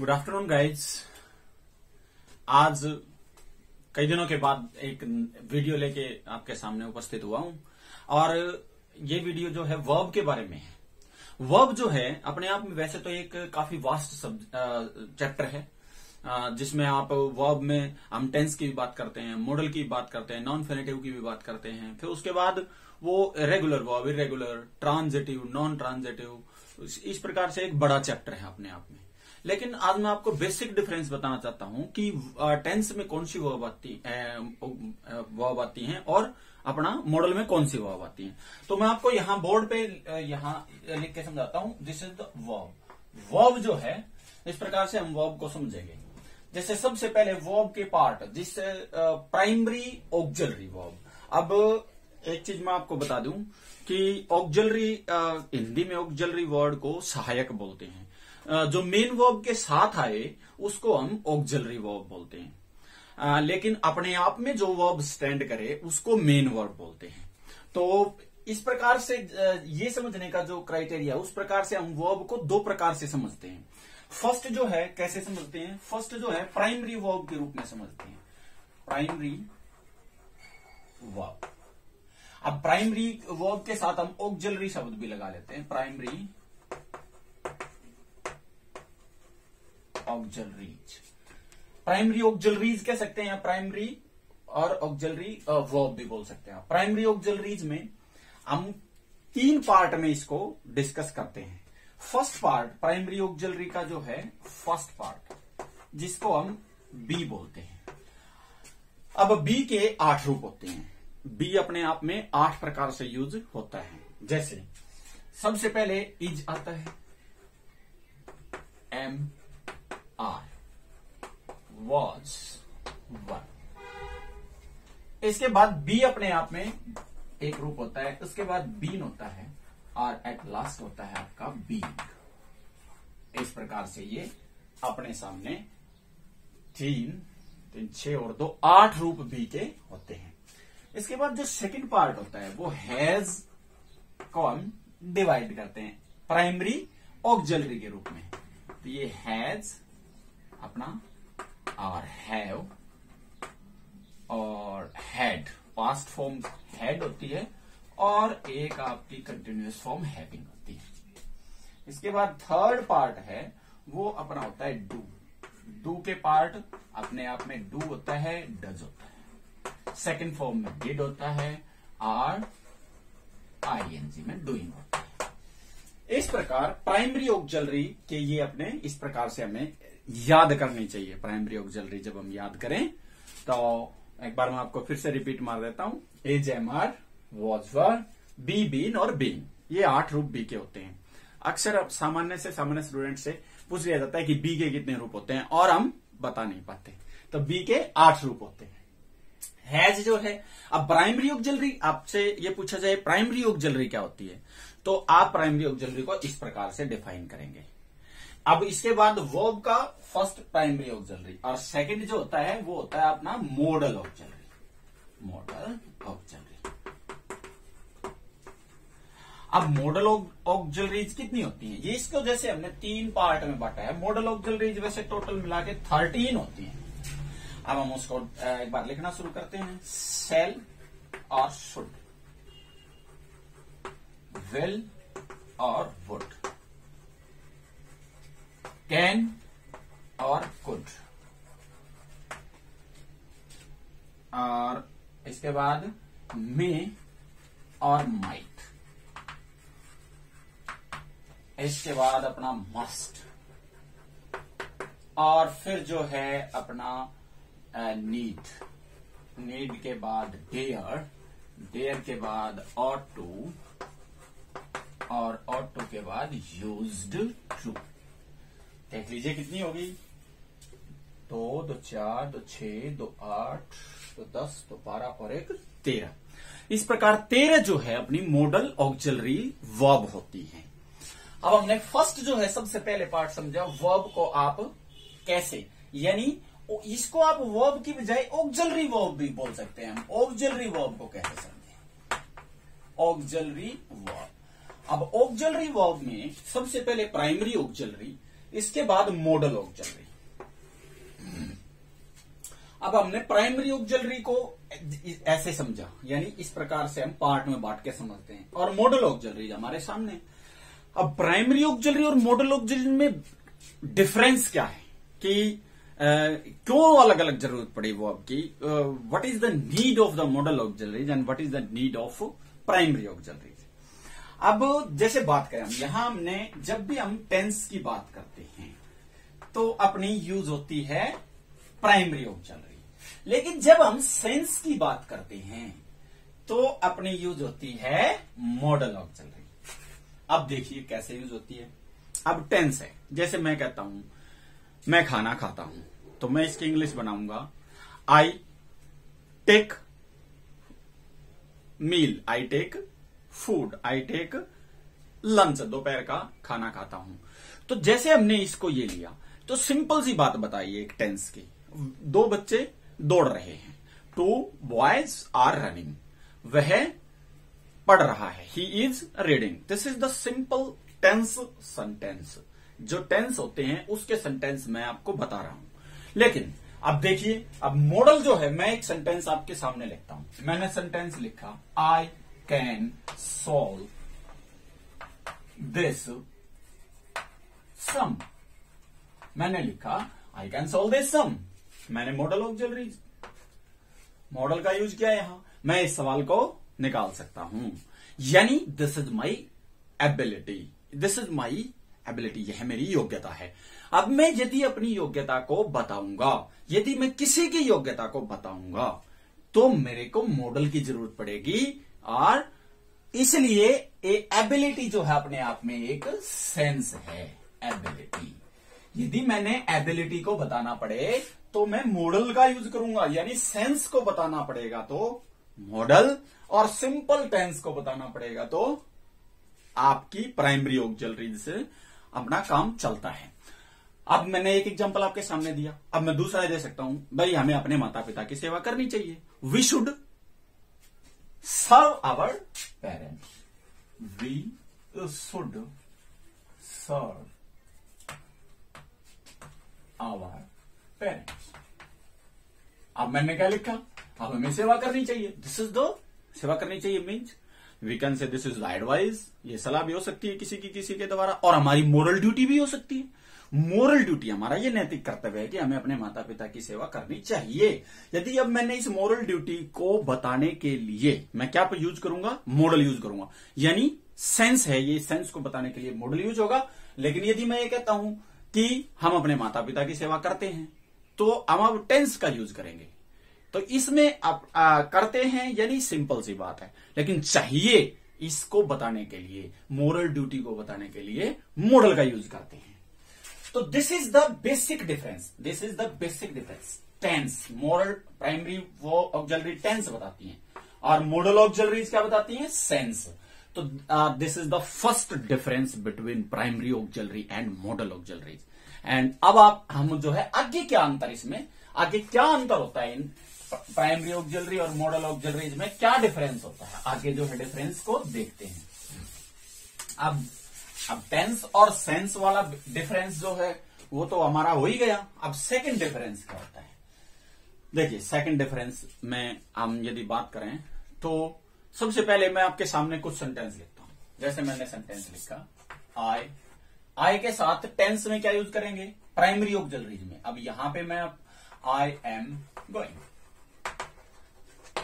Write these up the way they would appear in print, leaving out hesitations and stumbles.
Good afternoon guys. आज कई दिनों के बाद एक वीडियो लेके आपके सामने उपस्थित हुआ हूं और ये वीडियो जो है वर्ब के बारे में है। वर्ब जो है अपने आप में वैसे तो एक काफी वास्ट चैप्टर है जिसमें आप वर्ब में हम टेंस की भी बात करते हैं, मॉडल की बात करते हैं, नॉन फेनेटिव की भी बात करते हैं, फिर उसके बाद वो regular verb, irregular, transitive, non transitive, इस प्रकार से एक बड़ा चैप्टर है अपने आप में। लेकिन आज मैं आपको बेसिक डिफरेंस बताना चाहता हूं कि टेंस में कौन सी वर्ब आती हैं और अपना मॉडल में कौन सी वर्ब आती हैं। तो मैं आपको यहाँ बोर्ड पे यहाँ लिख के समझाता हूं। This is the verb. Verb जो है इस प्रकार से हम वर्ब को समझेंगे। जैसे सबसे पहले वर्ब के पार्ट, जिससे प्राइमरी ऑक्सिलरी वर्ब। अब एक चीज मैं आपको बता दूं कि ऑक्सिलरी, हिंदी में ऑक्सिलरी वर्ड को सहायक बोलते हैं। जो मेन वर्ब के साथ आए उसको हम ऑक्सिलरी वर्ब बोलते हैं, लेकिन अपने आप में जो वर्ब स्टैंड करे उसको मेन वर्ब बोलते हैं। तो इस प्रकार से ये समझने का जो क्राइटेरिया, उस प्रकार से हम वर्ब को दो प्रकार से समझते हैं। फर्स्ट जो है कैसे समझते हैं, फर्स्ट जो है प्राइमरी वर्ब के रूप में समझते हैं, प्राइमरी वर्ब। अब प्राइमरी वर्ब के साथ हम ऑक्सिलरी शब्द भी लगा लेते हैं, प्राइमरी ऑक्सिलरीज। प्राइमरी ऑक्सिलरीज कह सकते हैं, प्राइमरी और ऑक्सिलरी वर्ब भी बोल सकते हैं। प्राइमरी ऑक्सिलरीज में हम तीन पार्ट में इसको डिस्कस करते हैं। फर्स्ट पार्ट प्राइमरी ऑक्सिलरी का जो है फर्स्ट पार्ट, जिसको हम बी बोलते हैं। अब बी के 8 रूप होते हैं। बी अपने आप में 8 प्रकार से यूज होता है। जैसे सबसे पहले इज आता है, एम आर, वॉज, वर। इसके बाद बी अपने आप में एक रूप होता है, उसके बाद बीन होता है और एट लास्ट होता है आपका बीइंग। इस प्रकार से ये अपने सामने 3, 6 और 2 8 रूप बी के होते हैं। इसके बाद जो सेकंड पार्ट होता है वो हैज को हम डिवाइड करते हैं प्राइमरी ऑक्सिलरी के रूप में। तो ये हैज अपना और हैव और हैड, पास्ट फॉर्म हैड होती है और एक आपकी कंटिन्यूअस फॉर्म हैविंग होती है। इसके बाद थर्ड पार्ट है वो अपना होता है डू। डू के पार्ट अपने आप में डू होता है, डज होता है। सेकंड फॉर्म में डिड होता है और आईएनजी में डूइंग होता है। इस प्रकार प्राइमरी ऑक्सिलरी के ये अपने इस प्रकार से हमें याद करनी चाहिए। प्राइमरी ऑक्सिलरी जब हम याद करें तो एक बार मैं आपको फिर से रिपीट मार देता हूं। Is, am are, was, were, be, been और बीइंग, ये 8 रूप बी के होते हैं। अक्सर सामान्य स्टूडेंट से पूछ लिया जाता है कि बी के कितने रूप होते हैं और हम बता नहीं पाते। तो बी के 8 रूप होते हैं। हैज जो है, अब प्राइमरी ऑक्सिलरी आपसे ये पूछा जाए प्राइमरी ऑक्सिलरी क्या होती है, तो आप प्राइमरी ऑक्सिलरी को इस प्रकार से डिफाइन करेंगे। अब इसके बाद वर्ब का फर्स्ट प्राइमरी ऑक्सिलरी और सेकंड जो होता है वो होता है अपना मॉडल ऑक्सिलरी, मॉडल ऑक्सिलरी। अब मॉडल ऑक्सिलरीज कितनी होती हैं, ये इसको जैसे हमने 3 पार्ट में बांटा है। मॉडल ऑक्सिलरीज वैसे टोटल मिला के 13 होती हैं। अब हम उसको एक बार लिखना शुरू करते हैं। सेल और शुड, विल और वुड, कैन और कुड, और इसके बाद मे और माइट। इसके बाद अपना मस्ट, और फिर जो है अपना नीड, नीड के बाद डेयर, डेयर के बाद ऑट टू, और ऑट टू के बाद यूज्ड टू। देख लीजिए कितनी होगी, 2, 2, 4, 2, 6, 2, 8, 2, 10, 2, 12 और 1 13। इस प्रकार 13 जो है अपनी मॉडल ऑक्सिलरी वर्ब होती है। अब हमने फर्स्ट जो है सबसे पहले पार्ट समझा, वर्ब को आप कैसे, यानी इसको आप वर्ब की बजाय ऑक्सिलरी वर्ब भी बोल सकते हैं। हम ऑक्सिलरी वर्ब को कैसे समझें, ऑक्सिलरी वर्ब। अब ऑक्सिलरी वर्ब में सबसे पहले प्राइमरी ऑक्सिलरी, इसके बाद मॉडल ऑक्सिलरी। अब हमने प्राइमरी ऑक्सिलरी को ऐसे समझा, यानी इस प्रकार से हम पार्ट में बांट के समझते हैं, और मॉडल ऑक्सिलरी हमारे सामने। अब प्राइमरी ऑक्सिलरी और मॉडल ऑक्सिलरी में डिफरेंस क्या है कि क्यों अलग अलग जरूरत पड़ी वो आपकी, what is the need of the model auxiliaries and what is the need of primary auxiliaries. अब जैसे बात करें हम यहां, हमने जब भी हम टेंस की बात करते हैं तो अपनी यूज होती है प्राइमरी ऑक्सिलरी, लेकिन जब हम सेंस की बात करते हैं तो अपनी यूज होती है मॉडल ऑक्सिलरी। अब देखिए कैसे यूज होती है। अब टेंस है, जैसे मैं कहता हूं मैं खाना खाता हूं, तो मैं इसकी इंग्लिश बनाऊंगा I take meal, I take food, I take lunch, दोपहर का खाना खाता हूं। तो जैसे हमने इसको ये लिया तो सिंपल सी बात बताइए एक टेंस की, दो बच्चे दौड़ रहे हैं, टू बॉयज आर रनिंग, वह पढ़ रहा है, he is reading. This is the simple tense sentence. जो टेंस होते हैं उसके सेंटेंस मैं आपको बता रहा हूं। लेकिन अब देखिए, अब मॉडल जो है, मैं एक सेंटेंस आपके सामने लिखता हूं। मैंने सेंटेंस लिखा आई कैन सॉल्व दिस सम। मैंने लिखा आई कैन सॉल्व दिस सम, मैंने मॉडल ऑक्सिलरी, मॉडल का यूज किया यहां। मैं इस सवाल को निकाल सकता हूं, यानी this is my ability, this is my ability, यह मेरी योग्यता है। अब मैं यदि अपनी योग्यता को बताऊंगा, यदि मैं किसी की योग्यता को बताऊंगा तो मेरे को मॉडल की जरूरत पड़ेगी, और इसलिए एबिलिटी जो है अपने आप में एक सेंस है, एबिलिटी। यदि मैंने एबिलिटी को बताना पड़े तो मैं मॉडल का यूज करूंगा, यानी सेंस को बताना पड़ेगा तो मॉडल, और सिंपल टेंस को बताना पड़ेगा तो आपकी प्राइमरी ऑक्सिलरी से अपना काम चलता है। अब मैंने एक एग्जांपल आपके सामने दिया, अब मैं दूसरा दे सकता हूं, भाई हमें अपने माता पिता की सेवा करनी चाहिए, we should serve our parents, we should serve our parents. अब मैंने क्या लिखा, अब हमें सेवा करनी चाहिए, दिस इज द सेवा करनी चाहिए means we can say this is the advice, ये सलाह भी हो सकती है किसी के द्वारा, और हमारी मोरल ड्यूटी भी हो सकती है। मोरल ड्यूटी हमारा ये नैतिक कर्तव्य है कि हमें अपने माता पिता की सेवा करनी चाहिए। यदि अब मैंने इस मोरल ड्यूटी को बताने के लिए मैं क्या यूज करूंगा, मॉडल यूज करूंगा, यानी सेंस है, ये सेंस को बताने के लिए मॉडल यूज होगा। लेकिन यदि मैं ये कहता हूं कि हम अपने माता पिता की सेवा करते हैं तो हम अब टेंस का यूज करेंगे। तो इसमें आप करते हैं यानी सिंपल सी बात है, लेकिन चाहिए इसको बताने के लिए, मोरल ड्यूटी को बताने के लिए मॉडल का यूज करते हैं। तो this is the basic difference, this is the basic difference. Tense, modal primary वो ऑक्सिलरी टेंस बताती हैं, और मॉडल ऑक्सिलरीज क्या बताती हैं, सेंस। तो this is the first difference between primary auxiliary and model auxiliaries. And अब हम जो है आगे क्या अंतर, इसमें आगे क्या अंतर होता है इन प्राइमरी ऑक्सिलरी और मॉडल ऑक्सिलरीज में क्या डिफरेंस होता है, आगे जो है डिफरेंस को देखते हैं। अब टेंस और सेंस वाला डिफरेंस जो है वो तो हमारा हो ही गया। अब सेकंड डिफरेंस क्या होता है, देखिए सेकंड डिफरेंस में हम यदि बात करें तो सबसे पहले मैं आपके सामने कुछ सेंटेंस लिखता हूं। जैसे मैंने सेंटेंस लिखा आई के साथ टेंस में क्या यूज करेंगे, प्राइमरी ऑक्सिलरीज में। अब यहां पे मैं आई एम गोइंग,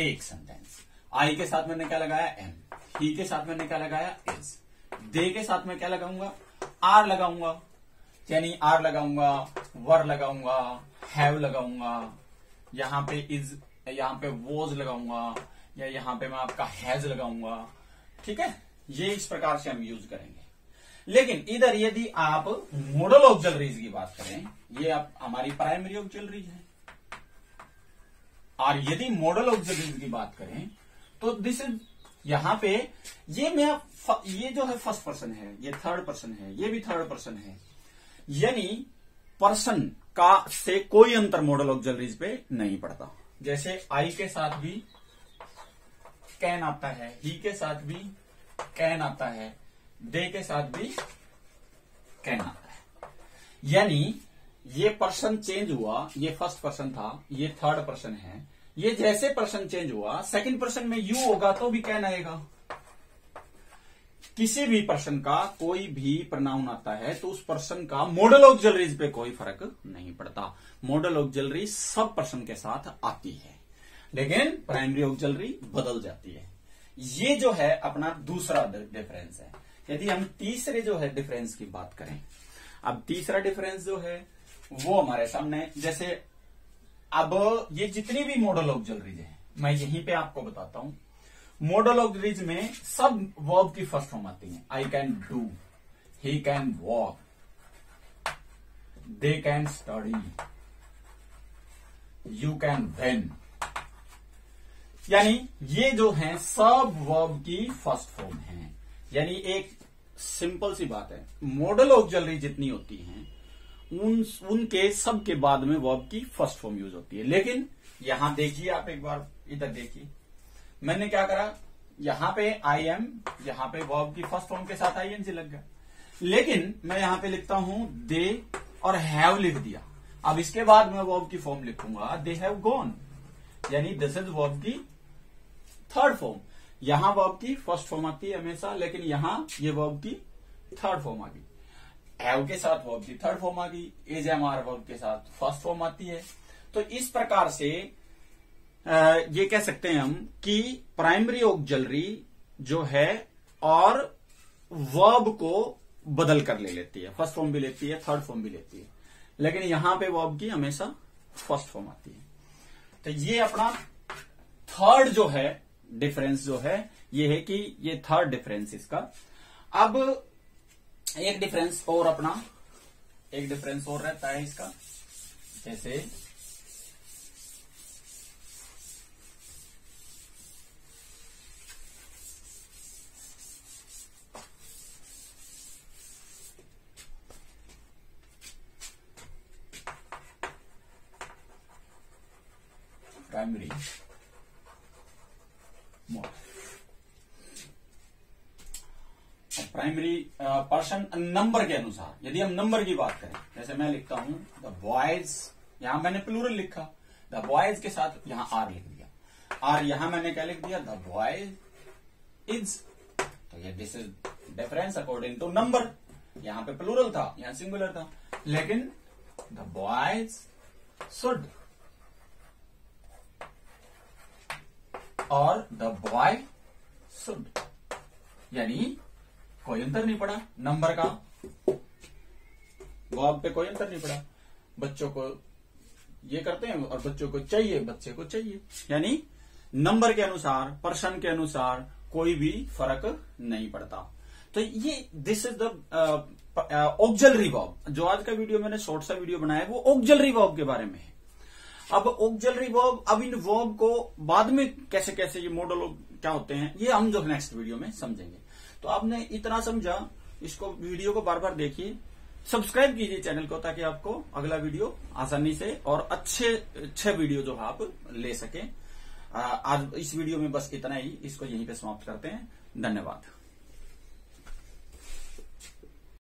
एक सेंटेंस। आई के साथ मैंने क्या लगाया, एम। ही के साथ मैंने क्या लगाया, इज। दे के साथ मैं क्या लगाऊंगा, आर लगाऊंगा, यानी आर लगाऊंगा, वर लगाऊंगा, हैव लगाऊंगा, यहां पे इज, यहां पे वॉज लगाऊंगा, या यहां पे मैं आपका हैज लगाऊंगा। ठीक है, ये इस प्रकार से हम यूज करेंगे। लेकिन इधर यदि आप मॉडल ऑक्सिलरीज की बात करें, ये आप हमारी प्राइमरी ऑक्सिलरीज है, और यदि मॉडल ऑक्सिलरीज की बात करें तो दिस इज, यहां पे ये जो है फर्स्ट पर्सन है, ये थर्ड पर्सन है, ये भी थर्ड पर्सन है, यानी पर्सन का से कोई अंतर मॉडल ऑक्सिलरीज पे नहीं पड़ता। जैसे आई के साथ भी कैन आता है, ही के साथ भी कैन आता है, दे के साथ भी कैन आता है। यानी ये पर्सन चेंज हुआ, ये फर्स्ट पर्सन था, ये थर्ड पर्सन है, ये जैसे पर्सन चेंज हुआ सेकंड पर्सन में यू होगा तो भी कैन आएगा। किसी भी पर्सन का कोई भी प्रनाउन आता है तो उस पर्सन का मॉडल ऑक्सिलरीज पे कोई फर्क नहीं पड़ता। मॉडल ऑक्सिलरी सब पर्सन के साथ आती है, लेकिन प्राइमरी ऑक्सिलरी बदल जाती है। ये जो है अपना दूसरा डिफरेंस है। यदि हम तीसरे जो है डिफरेंस की बात करें, अब तीसरा डिफरेंस जो है वो हमारे सामने, जैसे अब ये जितनी भी मॉडल ऑक्सिलरीज है मैं यहीं पे आपको बताता हूं। मॉडल ऑक्सिलरीज में सब वर्ब की फर्स्ट फॉर्म आती है। I can do, he can walk, they can study, you can when. यानी ये जो है सब वर्ब की फर्स्ट फॉर्म है। यानी एक सिंपल सी बात है, मॉडल ऑक्सिलरी जितनी होती हैं उनके सब के बाद में वर्ब की फर्स्ट फॉर्म यूज होती है। लेकिन यहां देखिए, आप एक बार इधर देखिए, मैंने क्या करा, यहां पे आई एम, यहां पे वर्ब की फर्स्ट फॉर्म के साथ आईएनजी लग गया। लेकिन मैं यहां पे लिखता हूं दे और हैव लिख दिया। अब इसके बाद मैं वर्ब की फॉर्म लिखूंगा दे हैव गॉन, यानी दिस इज वर्ब की थर्ड फॉर्म। यहां वर्ब की फर्स्ट फॉर्म आती है हमेशा, लेकिन यहां ये वर्ब की थर्ड फॉर्म आ गई। हैव के साथ वर्ब की थर्ड फॉर्म आ गई, इज एम आर वर्ब के साथ फर्स्ट फॉर्म आती है। तो इस प्रकार से ये कह सकते हैं हम कि प्राइमरी ऑक्सिलरी जो है और वर्ब को बदल कर ले लेती है, फर्स्ट फॉर्म भी लेती है, थर्ड फॉर्म भी लेती है, लेकिन यहां पे वर्ब की हमेशा फर्स्ट फॉर्म आती है। तो ये अपना थर्ड जो है डिफरेंस जो है ये है कि ये थर्ड डिफरेंस इसका। अब एक डिफरेंस और अपना, एक डिफरेंस और रहता है इसका, जैसे primary model. Primary person number के अनुसार, यदि हम नंबर की बात करें, जैसे मैं लिखता हूं द बॉयज, यहां मैंने प्लूरल लिखा, द बॉयज के साथ यहां आर लिख दिया, और यहां मैंने क्या लिख दिया, द बॉयज इज। तो ये this is difference according to number. यहां पे प्लूरल था, यहां सिंगुलर था, लेकिन द बॉयज शुड और द बॉय शुड, यानी कोई अंतर नहीं पड़ा नंबर का, वर्ब पे कोई अंतर नहीं पड़ा। बच्चों को ये करते हैं और बच्चों को चाहिए, बच्चे को चाहिए, यानी नंबर के अनुसार, पर्सन के अनुसार कोई भी फर्क नहीं पड़ता। तो ये this is the auxiliary verb. जो आज का वीडियो मैंने शॉर्ट सा वीडियो बनाया है वो ऑक्सिलरी वर्ब के बारे में है। अब ऑक्सिलरी वर्ब, अब इन वर्ब को बाद में कैसे कैसे ये मॉडल क्या होते हैं ये हम जो नेक्स्ट वीडियो में समझेंगे। तो आपने इतना समझा, इसको वीडियो को बार बार देखिए, सब्सक्राइब कीजिए चैनल को, ताकि आपको अगला वीडियो आसानी से और अच्छे वीडियो जो आप ले सकें। आज इस वीडियो में बस इतना ही, इसको यहीं पे समाप्त करते हैं। धन्यवाद।